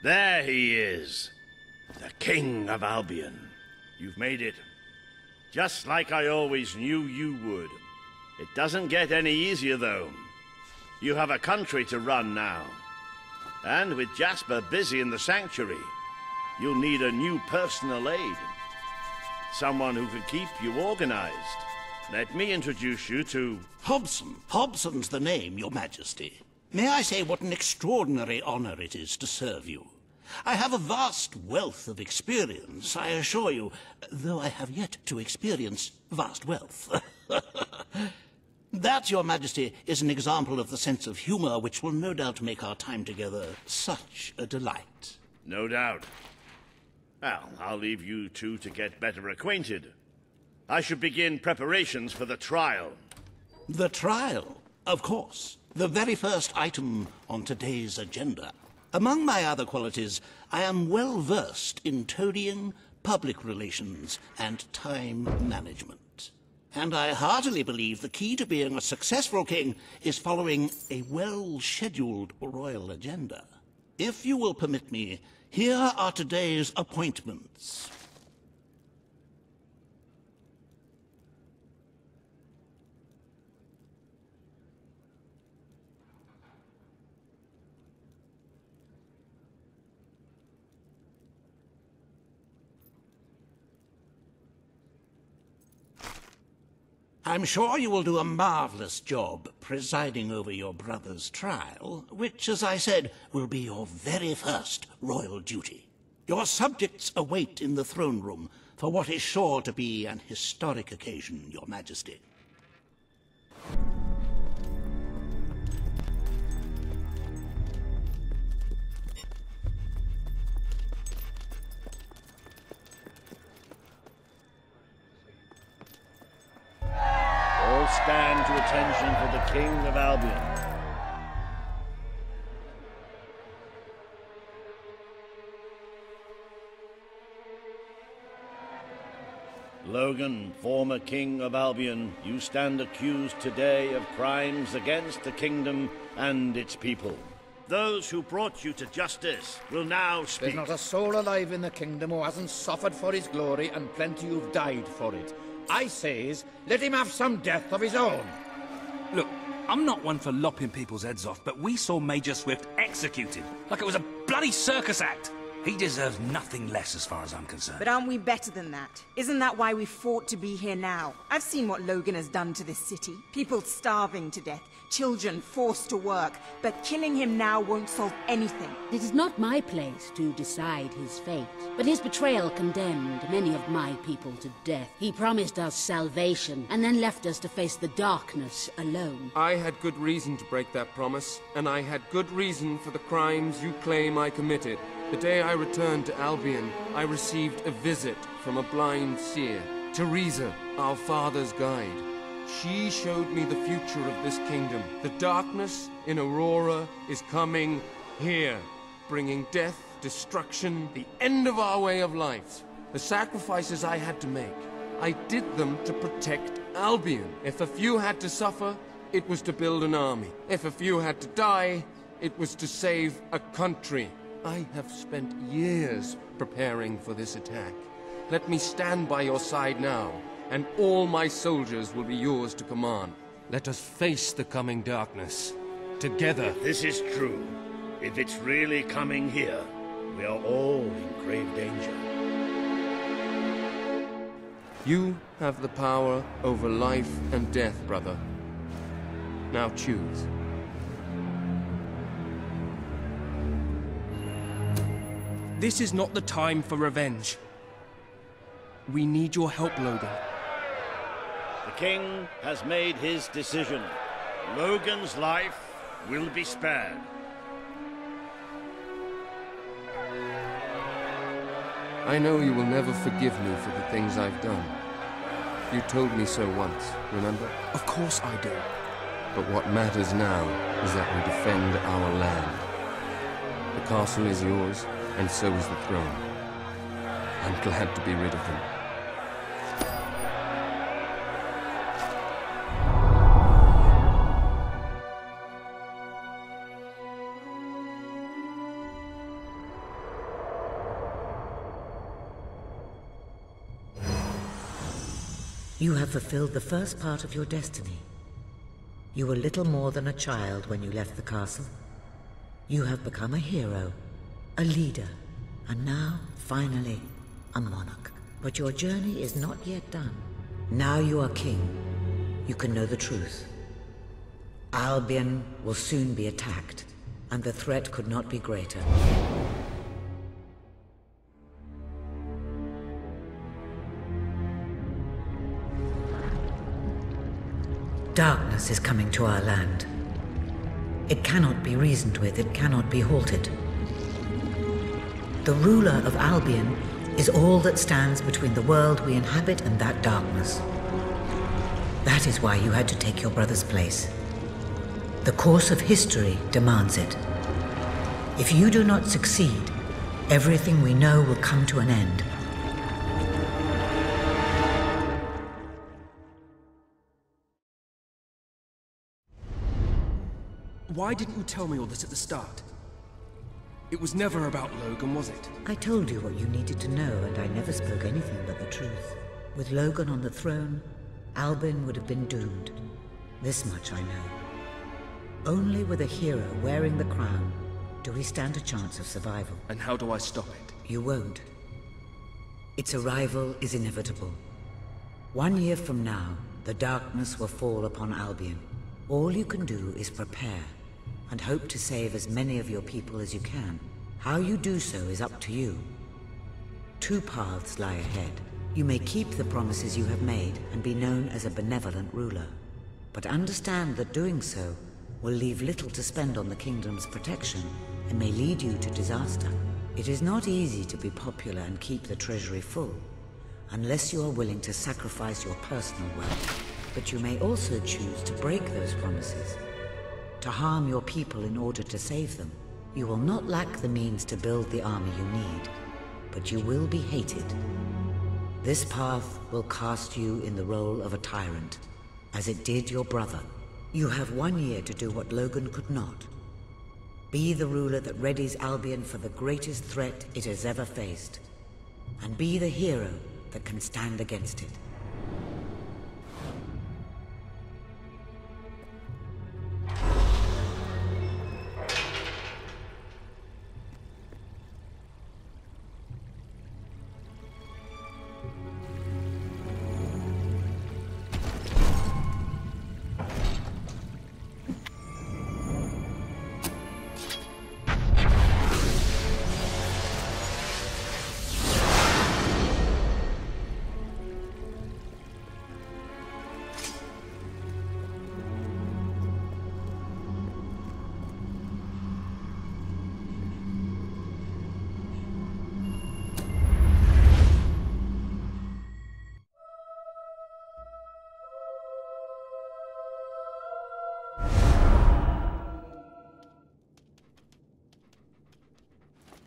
There he is. The King of Albion. You've made it. Just like I always knew you would. It doesn't get any easier, though. You have a country to run now. And with Jasper busy in the sanctuary, you'll need a new personal aide. Someone who can keep you organized. Let me introduce you to... Hobson. Hobson's the name, Your Majesty. May I say what an extraordinary honor it is to serve you? I have a vast wealth of experience, I assure you, though I have yet to experience vast wealth. That, Your Majesty, is an example of the sense of humor which will no doubt make our time together such a delight. No doubt. Well, I'll leave you two to get better acquainted. I should begin preparations for the trial. The trial, of course. The very first item on today's agenda. Among my other qualities, I am well versed in toadying, public relations, and time management. And I heartily believe the key to being a successful king is following a well-scheduled royal agenda. If you will permit me, here are today's appointments. I'm sure you will do a marvelous job presiding over your brother's trial, which, as I said, will be your very first royal duty. Your subjects await in the throne room for what is sure to be an historic occasion, Your Majesty. All stand to attention for the King of Albion. Logan, former King of Albion, you stand accused today of crimes against the kingdom and its people. Those who brought you to justice will now speak. There's not a soul alive in the kingdom who hasn't suffered for his glory, and plenty who've died for it. I says, let him have some death of his own. Look, I'm not one for lopping people's heads off, but we saw Major Swift executed like it was a bloody circus act. He deserves nothing less as far as I'm concerned. But aren't we better than that? Isn't that why we fought to be here now? I've seen what Logan has done to this city. People starving to death, children forced to work. But killing him now won't solve anything. It is not my place to decide his fate, but his betrayal condemned many of my people to death. He promised us salvation, and then left us to face the darkness alone. I had good reason to break that promise, and I had good reason for the crimes you claim I committed. The day I returned to Albion, I received a visit from a blind seer, Teresa, our father's guide. She showed me the future of this kingdom. The darkness in Aurora is coming here, bringing death, destruction, the end of our way of life. The sacrifices I had to make, I did them to protect Albion. If a few had to suffer, it was to build an army. If a few had to die, it was to save a country. I have spent years preparing for this attack. Let me stand by your side now, and all my soldiers will be yours to command. Let us face the coming darkness, together. This is true. If it's really coming here, we are all in grave danger. You have the power over life and death, brother. Now choose. This is not the time for revenge. We need your help, Logan. The king has made his decision. Logan's life will be spared. I know you will never forgive me for the things I've done. You told me so once, remember? Of course I do. But what matters now is that we defend our land. The castle is yours, and so is the throne. I'm glad to be rid of them. You have fulfilled the first part of your destiny. You were little more than a child when you left the castle. You have become a hero, a leader, and now, finally, a monarch. But your journey is not yet done. Now you are king. You can know the truth. Albion will soon be attacked, and the threat could not be greater. Darkness is coming to our land. It cannot be reasoned with, it cannot be halted. The ruler of Albion is all that stands between the world we inhabit and that darkness. That is why you had to take your brother's place. The course of history demands it. If you do not succeed, everything we know will come to an end. Why didn't you tell me all this at the start? It was never about Logan, was it? I told you what you needed to know, and I never spoke anything but the truth. With Logan on the throne, Albion would have been doomed. This much I know. Only with a hero wearing the crown do we stand a chance of survival. And how do I stop it? You won't. Its arrival is inevitable. 1 year from now, the darkness will fall upon Albion. All you can do is prepare, and hope to save as many of your people as you can. How you do so is up to you. 2 paths lie ahead. You may keep the promises you have made and be known as a benevolent ruler. But understand that doing so will leave little to spend on the kingdom's protection and may lead you to disaster. It is not easy to be popular and keep the treasury full, unless you are willing to sacrifice your personal wealth. But you may also choose to break those promises, to harm your people in order to save them. You will not lack the means to build the army you need, but you will be hated. This path will cast you in the role of a tyrant, as it did your brother. You have 1 year to do what Logan could not. Be the ruler that readies Albion for the greatest threat it has ever faced, and be the hero that can stand against it.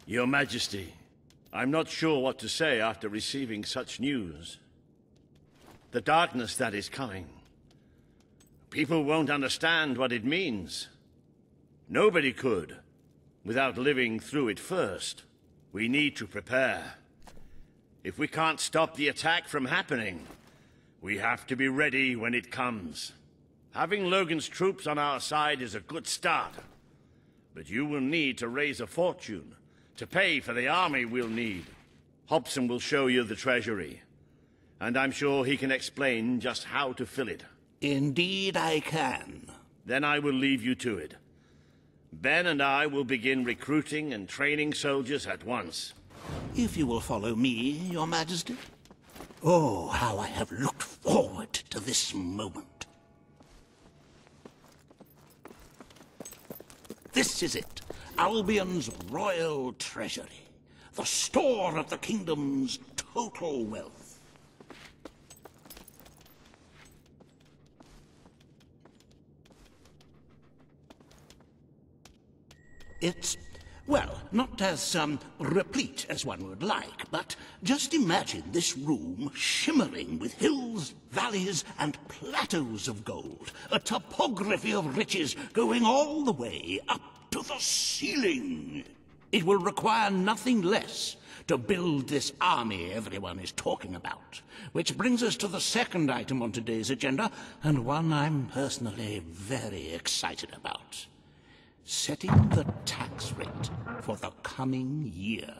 Your Majesty, I'm not sure what to say after receiving such news. The darkness that is coming. People won't understand what it means. Nobody could, without living through it first. We need to prepare. If we can't stop the attack from happening, we have to be ready when it comes. Having Logan's troops on our side is a good start. But you will need to raise a fortune to pay for the army we'll need. Hobson will show you the treasury, and I'm sure he can explain just how to fill it. Indeed I can. Then I will leave you to it. Ben and I will begin recruiting and training soldiers at once. If you will follow me, Your Majesty. Oh, how I have looked forward to this moment. This is it. Albion's royal treasury, the store of the kingdom's total wealth. It's, well, not as replete as one would like, but just imagine this room shimmering with hills, valleys, and plateaus of gold, a topography of riches going all the way up to the ceiling. It will require nothing less to build this army everyone is talking about. Which brings us to the second item on today's agenda, and one I'm personally very excited about. Setting the tax rate for the coming year.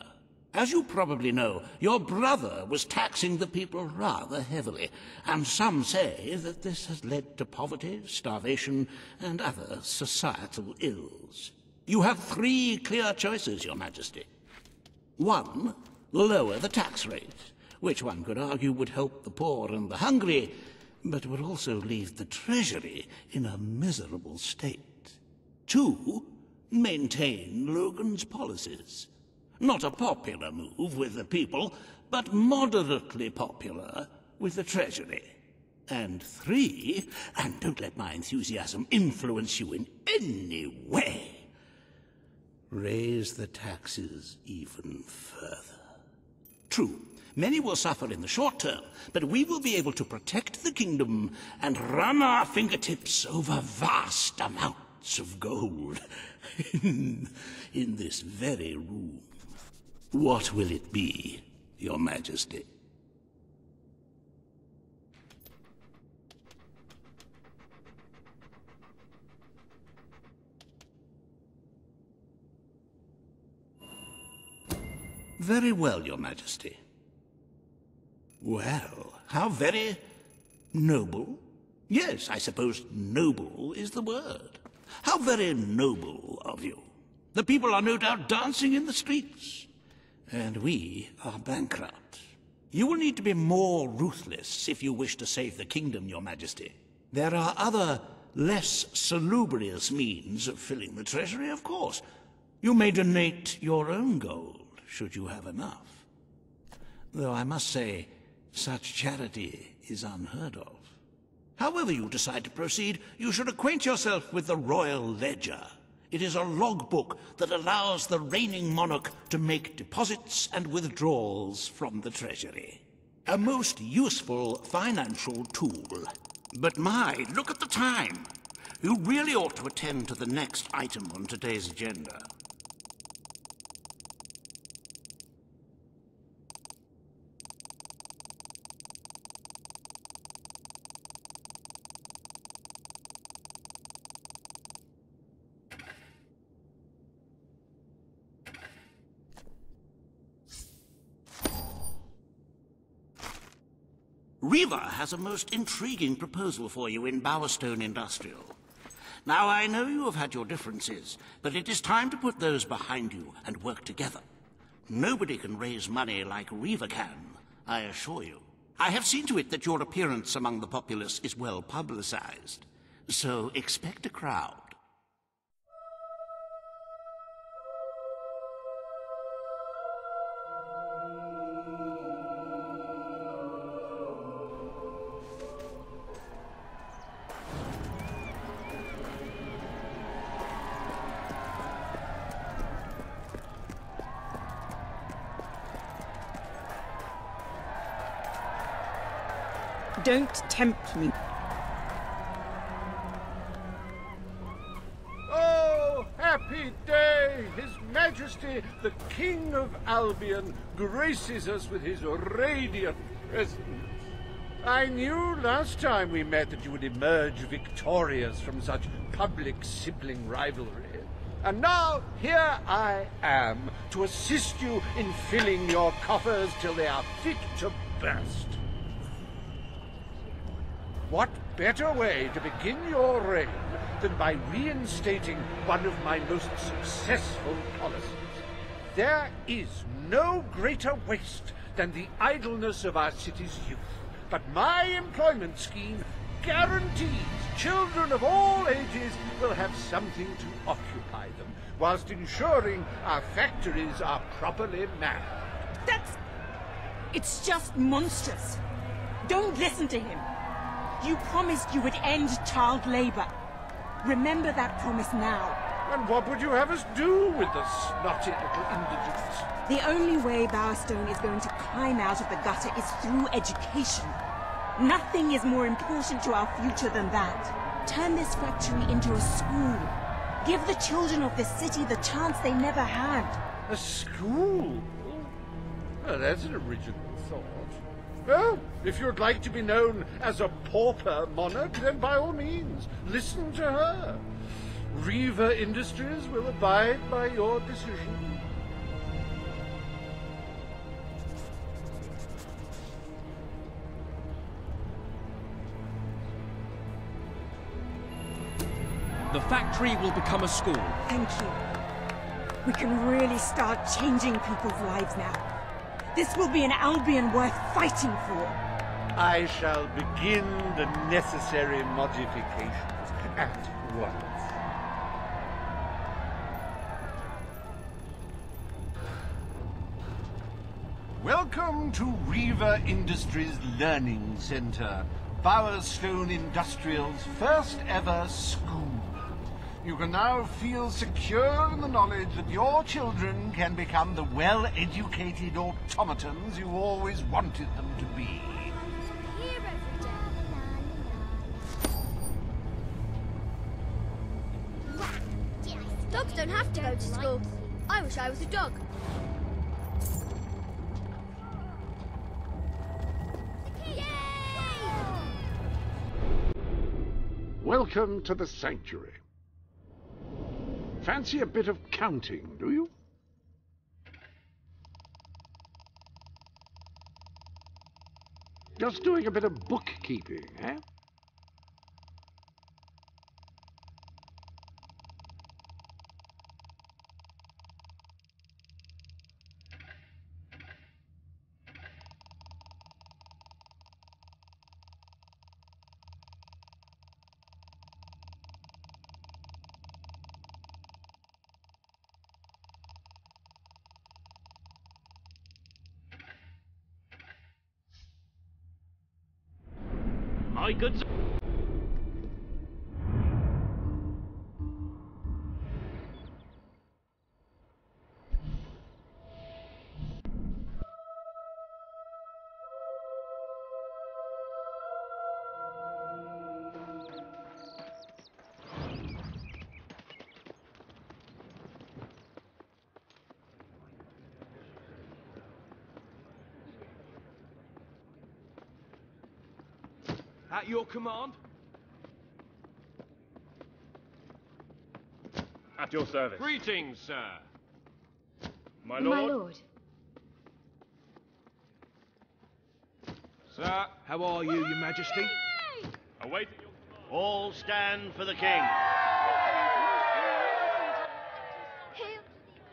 As you probably know, your brother was taxing the people rather heavily, and some say that this has led to poverty, starvation, and other societal ills. You have 3 clear choices, Your Majesty. 1, lower the tax rate, which one could argue would help the poor and the hungry, but would also leave the treasury in a miserable state. 2, maintain Logan's policies. Not a popular move with the people, but moderately popular with the Treasury. And 3, and don't let my enthusiasm influence you in any way, raise the taxes even further. True, many will suffer in the short term, but we will be able to protect the kingdom and run our fingertips over vast amounts of gold in this very room. What will it be, Your Majesty? Very well, Your Majesty. Well, how very noble. Yes, I suppose noble is the word. How very noble of you. The people are no doubt dancing in the streets. And we are bankrupt. You will need to be more ruthless if you wish to save the kingdom, Your Majesty. There are other, less salubrious means of filling the treasury, of course. You may donate your own gold, should you have enough. Though I must say, such charity is unheard of. However you decide to proceed, you should acquaint yourself with the Royal Ledger. It is a logbook that allows the reigning monarch to make deposits and withdrawals from the treasury. A most useful financial tool. But my, look at the time! You really ought to attend to the next item on today's agenda. Riva has a most intriguing proposal for you in Bowerstone Industrial. Now, I know you have had your differences, but it is time to put those behind you and work together. Nobody can raise money like Riva can, I assure you. I have seen to it that your appearance among the populace is well publicized, so expect a crowd. Don't tempt me. Oh, happy day! His Majesty, the King of Albion, graces us with his radiant presence. I knew last time we met that you would emerge victorious from such public sibling rivalry. And now, here I am, to assist you in filling your coffers till they are fit to burst. What better way to begin your reign than by reinstating one of my most successful policies? There is no greater waste than the idleness of our city's youth, but my employment scheme guarantees children of all ages will have something to occupy them, whilst ensuring our factories are properly manned. It's just monstrous. Don't listen to him. You promised you would end child labor. Remember that promise now. And what would you have us do with the snotty little indigents? The only way Bowerstone is going to climb out of the gutter is through education. Nothing is more important to our future than that. Turn this factory into a school. Give the children of this city the chance they never had. A school? Well, that's an original thought. Well, if you'd like to be known as a pauper monarch, then by all means, listen to her. Reaver Industries will abide by your decision. The factory will become a school. Thank you. We can really start changing people's lives now. This will be an Albion worth fighting for. I shall begin the necessary modifications at once. Welcome to Reaver Industries Learning Center, Bowerstone Industrial's first ever school. You can now feel secure in the knowledge that your children can become the well-educated automatons you always wanted them to be. Dogs don't have to go to school. I wish I was a dog. Welcome to the sanctuary. Fancy a bit of counting, do you? Just doing a bit of bookkeeping, eh? My good... At your command? At your service. Greetings, sir. My lord? My lord. Sir. How are you, Your Majesty? Await your... All stand for the king.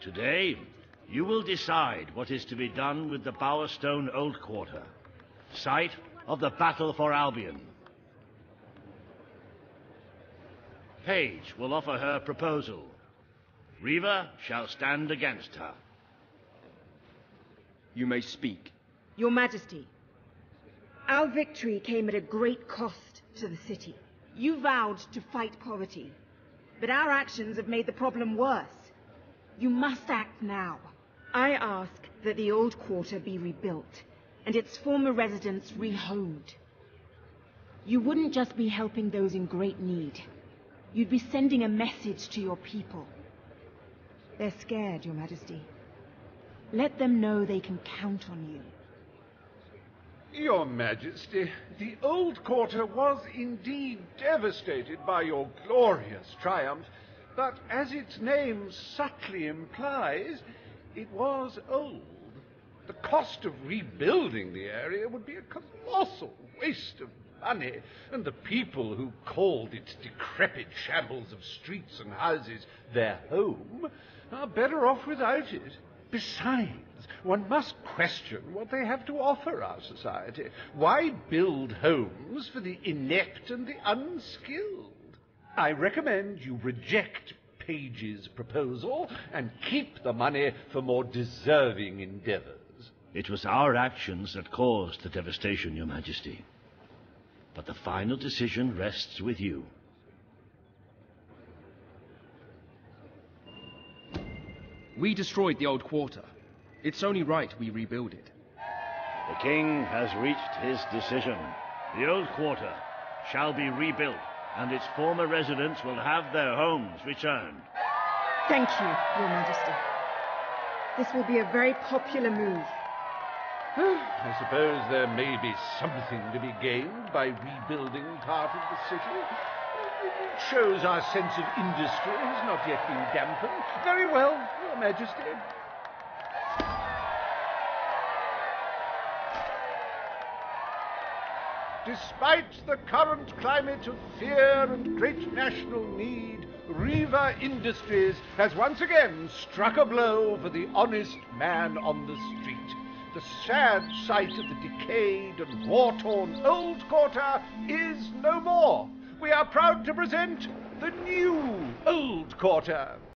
Today, you will decide what is to be done with the Bowerstone Old Quarter, site of the battle for Albion. Paige will offer her proposal. Reaver shall stand against her. You may speak. Your Majesty, our victory came at a great cost to the city. You vowed to fight poverty, but our actions have made the problem worse. You must act now. I ask that the old quarter be rebuilt, and its former residents rehomed. You wouldn't just be helping those in great need. You'd be sending a message to your people. They're scared, Your Majesty. Let them know they can count on you. Your Majesty, the old quarter was indeed devastated by your glorious triumph, but as its name subtly implies, it was old. The cost of rebuilding the area would be a colossal waste of money, and the people who called its decrepit shambles of streets and houses their home are better off without it. Besides, one must question what they have to offer our society. Why build homes for the inept and the unskilled? I recommend you reject Paige's proposal and keep the money for more deserving endeavors. It was our actions that caused the devastation, Your Majesty. But the final decision rests with you. We destroyed the old quarter. It's only right we rebuild it. The king has reached his decision. The old quarter shall be rebuilt, and its former residents will have their homes returned. Thank you, Your Majesty. This will be a very popular move. I suppose there may be something to be gained by rebuilding part of the city. It shows our sense of industry has not yet been dampened. Very well, Your Majesty. Despite the current climate of fear and great national need, Riva Industries has once again struck a blow for the honest man on the street. The sad sight of the decayed and war-torn old quarter is no more. We are proud to present the new old quarter.